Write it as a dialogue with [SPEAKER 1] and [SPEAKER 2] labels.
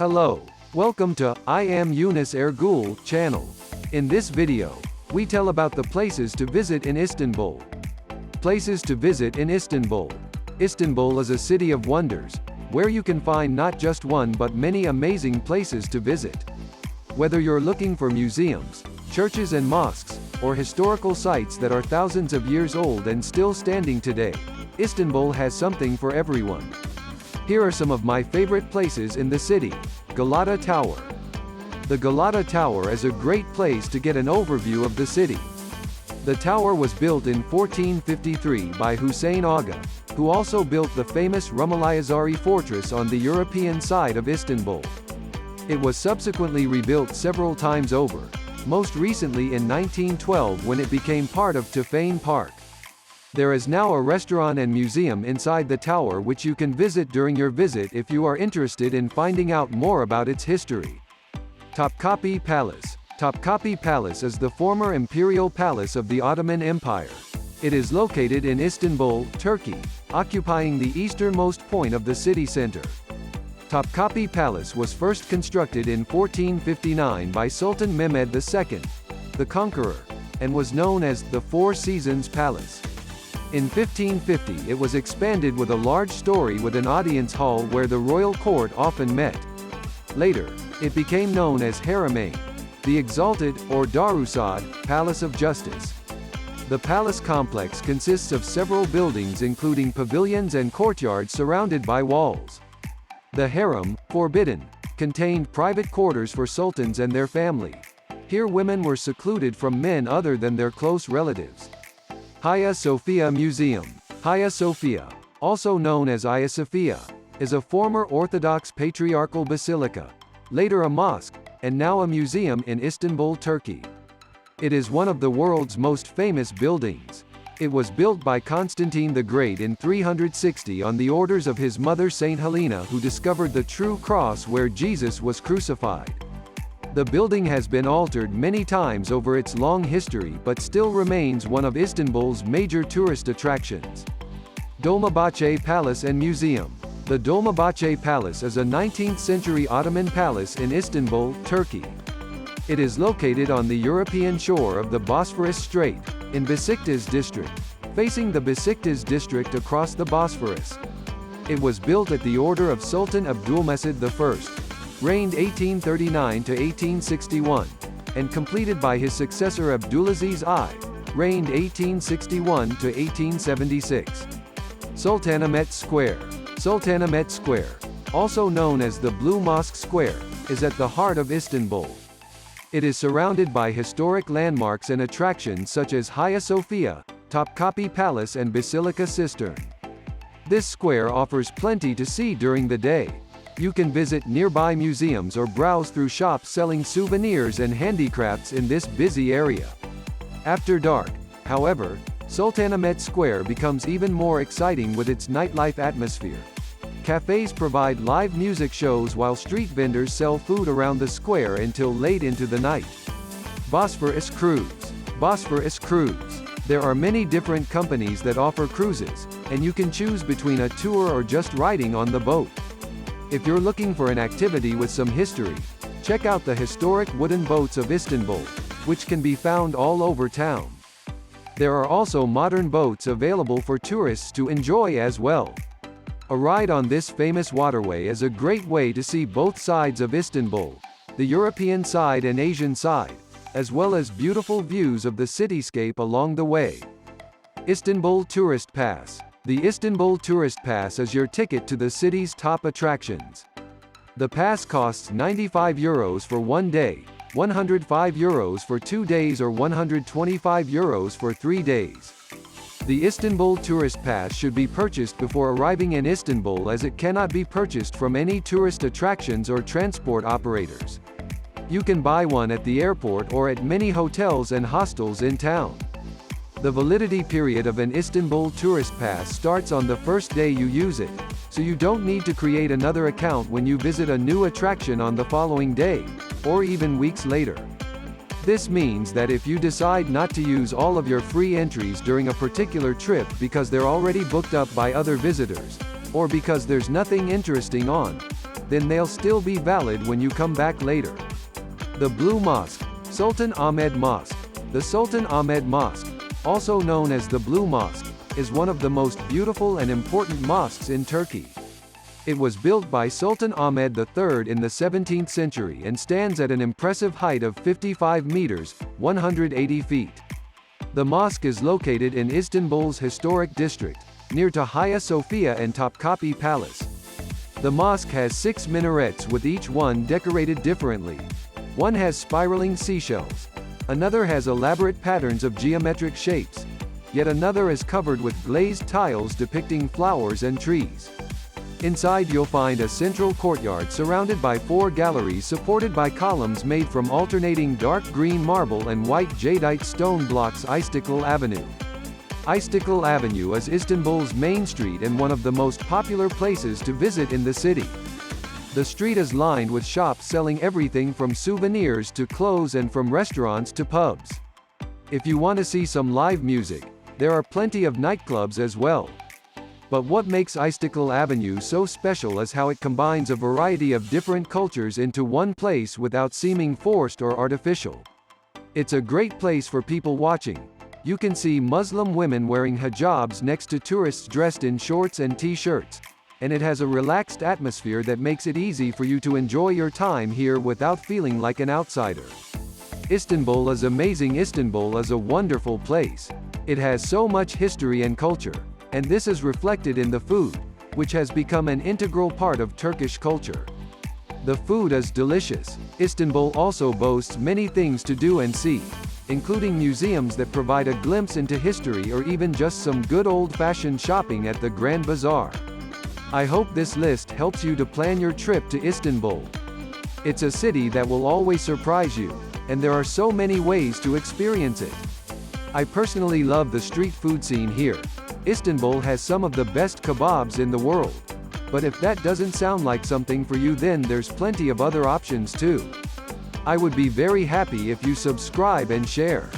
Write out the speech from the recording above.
[SPEAKER 1] Hello. Welcome to I Am Yunus Ergul channel. In this video, we tell about the places to visit in Istanbul. Places to visit in Istanbul. Istanbul is a city of wonders, where you can find not just one but many amazing places to visit. Whether you're looking for museums, churches and mosques, or historical sites that are thousands of years old and still standing today, Istanbul has something for everyone. Here are some of my favorite places in the city. Galata Tower. The Galata Tower is a great place to get an overview of the city. The tower was built in 1453 by Hüseyin Aga, who also built the famous Rumeliazari fortress on the European side of Istanbul. It was subsequently rebuilt several times over, most recently in 1912 when it became part of Tufane Park. There is now a restaurant and museum inside the tower which you can visit during your visit if you are interested in finding out more about its history. Topkapi Palace. Topkapi Palace is the former imperial palace of the Ottoman Empire. It is located in Istanbul, Turkey, occupying the easternmost point of the city center. Topkapi Palace was first constructed in 1459 by Sultan Mehmed II, the Conqueror, and was known as the Four Seasons Palace. In 1550 it was expanded with a large story with an audience hall where the royal court often met. Later, it became known as Haramain, the Exalted, or Darusad, Palace of Justice. The palace complex consists of several buildings including pavilions and courtyards surrounded by walls. The harem, forbidden, contained private quarters for sultans and their family. Here women were secluded from men other than their close relatives. Hagia Sophia Museum. Hagia Sophia, also known as Hagia Sophia, is a former Orthodox patriarchal basilica, later a mosque, and now a museum in Istanbul, Turkey. It is one of the world's most famous buildings. It was built by Constantine the Great in 360 on the orders of his mother Saint Helena, who discovered the true cross where Jesus was crucified. The building has been altered many times over its long history but still remains one of Istanbul's major tourist attractions. Dolmabahce Palace and Museum. The Dolmabahce Palace is a 19th-century Ottoman palace in Istanbul, Turkey. It is located on the European shore of the Bosphorus Strait, in Besiktas district, facing the Besiktas district across the Bosphorus. It was built at the order of Sultan Abdülmecid I, reigned 1839 to 1861, and completed by his successor Abdulaziz I, reigned 1861 to 1876. Sultanahmet Square. Sultanahmet Square, also known as the Blue Mosque Square, is at the heart of Istanbul. It is surrounded by historic landmarks and attractions such as Hagia Sophia, Topkapi Palace and Basilica Cistern. This square offers plenty to see during the day. You can visit nearby museums or browse through shops selling souvenirs and handicrafts in this busy area. After dark, however, Sultanahmet Square becomes even more exciting with its nightlife atmosphere. Cafes provide live music shows while street vendors sell food around the square until late into the night. Bosphorus Cruise. Bosphorus Cruise. There are many different companies that offer cruises, and you can choose between a tour or just riding on the boat. If you're looking for an activity with some history, check out the historic wooden boats of Istanbul, which can be found all over town. There are also modern boats available for tourists to enjoy as well. A ride on this famous waterway is a great way to see both sides of Istanbul, the European side and Asian side, as well as beautiful views of the cityscape along the way. Istanbul Tourist Pass. The Istanbul Tourist Pass is your ticket to the city's top attractions. The pass costs €95 for 1 day, €105 for 2 days or €125 for 3 days. The Istanbul Tourist Pass should be purchased before arriving in Istanbul as it cannot be purchased from any tourist attractions or transport operators. You can buy one at the airport or at many hotels and hostels in town. The validity period of an Istanbul Tourist Pass starts on the first day you use it, so you don't need to create another account when you visit a new attraction on the following day, or even weeks later. This means that if you decide not to use all of your free entries during a particular trip because they're already booked up by other visitors, or because there's nothing interesting on, then they'll still be valid when you come back later. The Blue Mosque, Sultan Ahmed Mosque. The Sultan Ahmed Mosque, also known as the Blue Mosque, is one of the most beautiful and important mosques in Turkey. It was built by Sultan Ahmed III in the 17th century and stands at an impressive height of 55 meters, 180 feet. The mosque is located in Istanbul's historic district, near to Hagia Sophia and Topkapi Palace. The mosque has 6 minarets with each one decorated differently. One has spiraling seashells. Another has elaborate patterns of geometric shapes. Yet another is covered with glazed tiles depicting flowers and trees. Inside you'll find a central courtyard surrounded by 4 galleries supported by columns made from alternating dark green marble and white jadeite stone blocks. Istiklal Avenue. Istiklal Avenue is Istanbul's main street and one of the most popular places to visit in the city. The street is lined with shops selling everything from souvenirs to clothes and from restaurants to pubs. If you want to see some live music, there are plenty of nightclubs as well. But what makes Istiklal Avenue so special is how it combines a variety of different cultures into one place without seeming forced or artificial. It's a great place for people watching. You can see Muslim women wearing hijabs next to tourists dressed in shorts and t-shirts. And it has a relaxed atmosphere that makes it easy for you to enjoy your time here without feeling like an outsider. Istanbul is amazing. Istanbul is a wonderful place. It has so much history and culture, and this is reflected in the food, which has become an integral part of Turkish culture. The food is delicious. Istanbul also boasts many things to do and see, including museums that provide a glimpse into history or even just some good old-fashioned shopping at the Grand Bazaar. I hope this list helps you to plan your trip to Istanbul. It's a city that will always surprise you, and there are so many ways to experience it. I personally love the street food scene here. Istanbul has some of the best kebabs in the world. But if that doesn't sound like something for you, then there's plenty of other options too. I would be very happy if you subscribe and share.